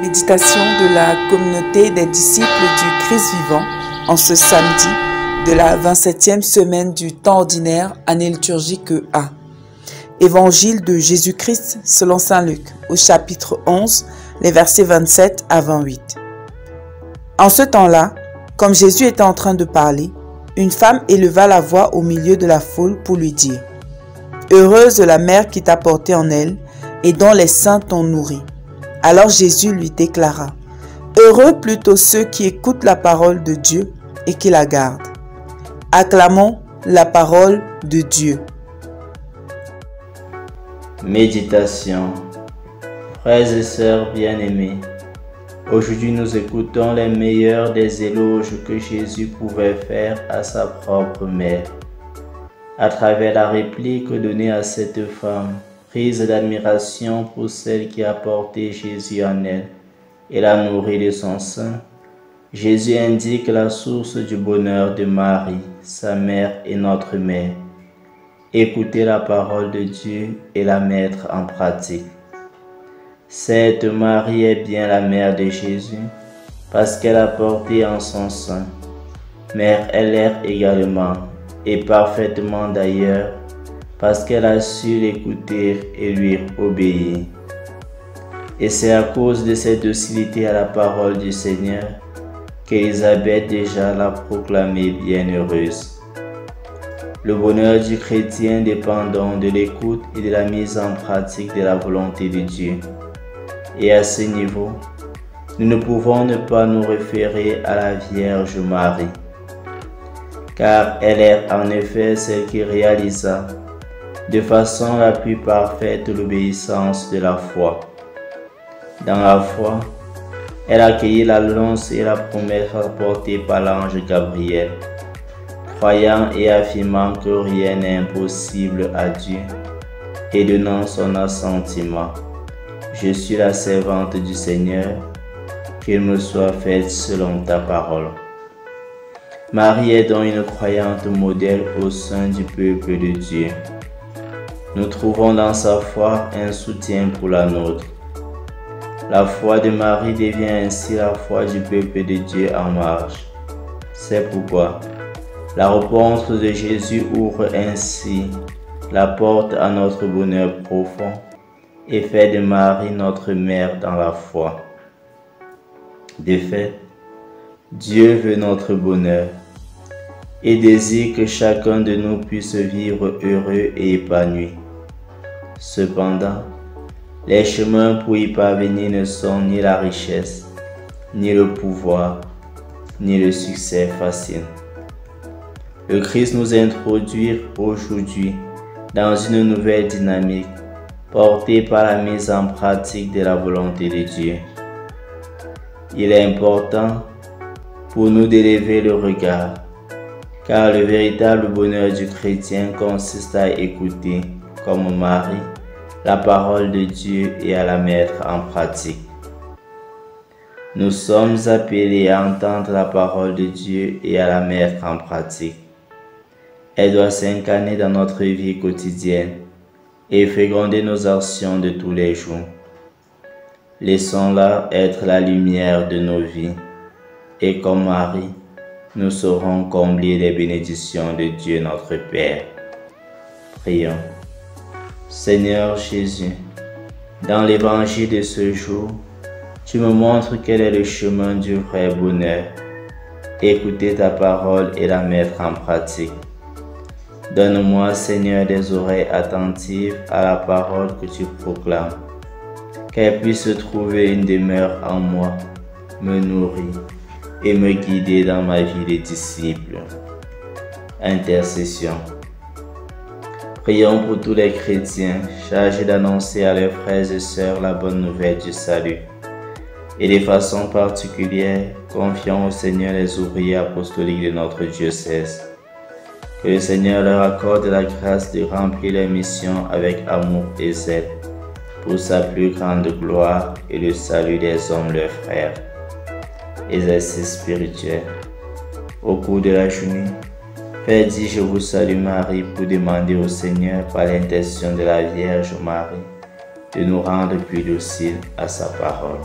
Méditation de la communauté des disciples du Christ vivant en ce samedi de la 27e semaine du temps ordinaire, année liturgique A. Évangile de Jésus-Christ selon saint Luc, au chapitre 11, les versets 27 à 28. En ce temps-là, comme Jésus était en train de parler, une femme éleva la voix au milieu de la foule pour lui dire : « Heureuse la mère qui t'a porté en elle et dont les seins t'ont nourri. » Alors Jésus lui déclara : « Heureux plutôt ceux qui écoutent la parole de Dieu et qui la gardent. » Acclamons la parole de Dieu. Méditation. Frères et sœurs bien-aimés, aujourd'hui nous écoutons les meilleurs des éloges que Jésus pouvait faire à sa propre mère. À travers la réplique donnée à cette femme, prise d'admiration pour celle qui a porté Jésus en elle et l'a nourri de son sein, Jésus indique la source du bonheur de Marie, sa mère et notre mère. Écouter la parole de Dieu et la mettre en pratique. Cette Marie est bien la mère de Jésus parce qu'elle a porté en son sein. Mère, elle l'est également et parfaitement d'ailleurs parce qu'elle a su l'écouter et lui obéir. Et c'est à cause de cette docilité à la parole du Seigneur qu'Élisabeth déjà l'a proclamée bienheureuse. Le bonheur du chrétien dépend donc de l'écoute et de la mise en pratique de la volonté de Dieu. Et à ce niveau, nous ne pouvons ne pas nous référer à la Vierge Marie, car elle est en effet celle qui réalisa de façon la plus parfaite l'obéissance de la foi. Dans la foi, elle accueillit l'annonce et la promesse apportée par l'ange Gabriel, croyant et affirmant que rien n'est impossible à Dieu, et donnant son assentiment. Je suis la servante du Seigneur, qu'il me soit fait selon ta parole. Marie est donc une croyante modèle au sein du peuple de Dieu. Nous trouvons dans sa foi un soutien pour la nôtre. La foi de Marie devient ainsi la foi du peuple de Dieu en marche. C'est pourquoi la rencontre de Jésus ouvre ainsi la porte à notre bonheur profond et fait de Marie notre mère dans la foi. De fait, Dieu veut notre bonheur et désire que chacun de nous puisse vivre heureux et épanoui. Cependant, les chemins pour y parvenir ne sont ni la richesse, ni le pouvoir, ni le succès facile. Le Christ nous introduit aujourd'hui dans une nouvelle dynamique portée par la mise en pratique de la volonté de Dieu. Il est important pour nous d'élever le regard, car le véritable bonheur du chrétien consiste à écouter, comme Marie, la parole de Dieu et à la mettre en pratique. Nous sommes appelés à entendre la parole de Dieu et à la mettre en pratique. Elle doit s'incarner dans notre vie quotidienne et féconder nos actions de tous les jours. Laissons-la être la lumière de nos vies et comme Marie, nous saurons combler les bénédictions de Dieu notre Père. Prions. Seigneur Jésus, dans l'évangile de ce jour, tu me montres quel est le chemin du vrai bonheur. Écouter ta parole et la mettre en pratique. Donne-moi, Seigneur, des oreilles attentives à la parole que tu proclames, qu'elle puisse trouver une demeure en moi, me nourrir et me guider dans ma vie de disciple. Intercession. Prions pour tous les chrétiens chargés d'annoncer à leurs frères et sœurs la bonne nouvelle du salut. Et de façon particulière, confions au Seigneur les ouvriers apostoliques de notre diocèse. Que le Seigneur leur accorde la grâce de remplir leur mission avec amour et zèle, pour sa plus grande gloire et le salut des hommes leurs frères. Exercice spirituel. Au cours de la journée, faites dire je vous salue Marie pour demander au Seigneur par l'intercession de la Vierge Marie de nous rendre plus dociles à sa parole.